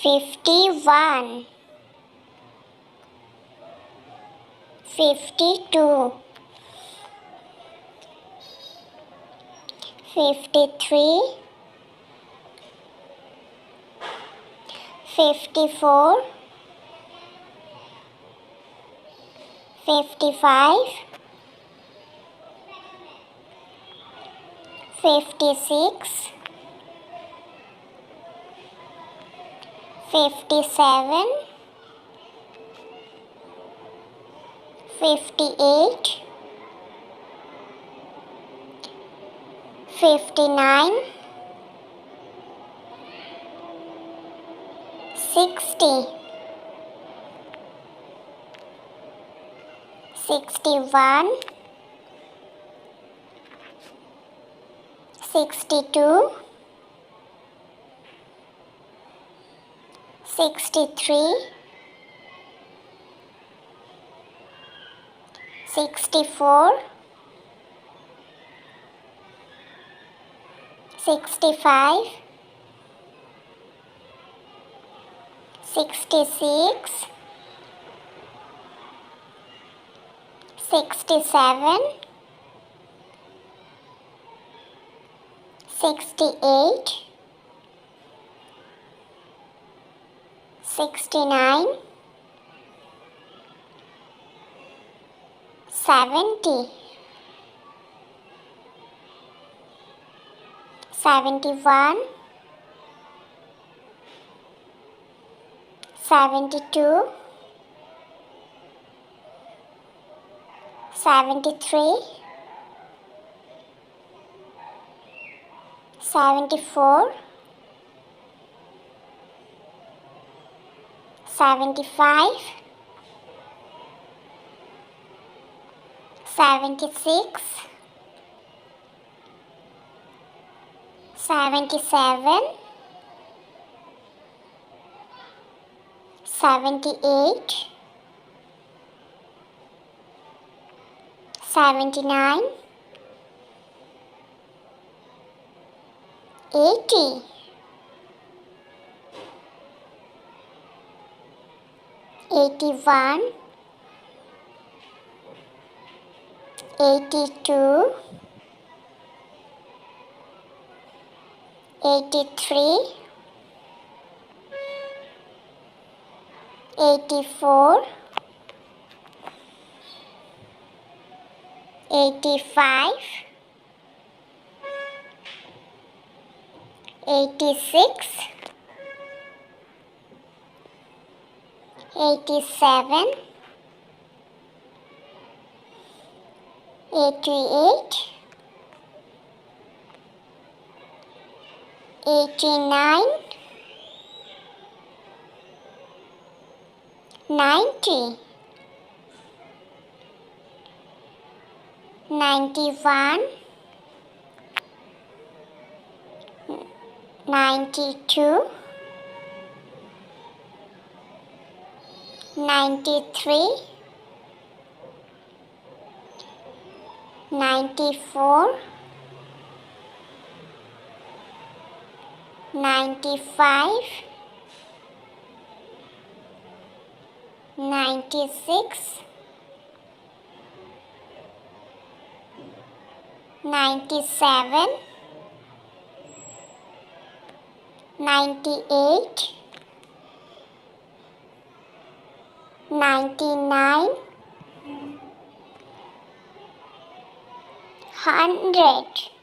51, 52, 53, 54, 55, 56, 57, 58, 59, 60, 61, 62, 63, 64, 65, 66, 67, 68, 69, 70, 71, 72, 73, 74, 75, 76, 77, 78, 79, 80, 81, 82, 83, 84, 85, 86, 87, 88, 89, 90, 91, 92, 93, 94, 95, 96, 97, 98, 99, 100.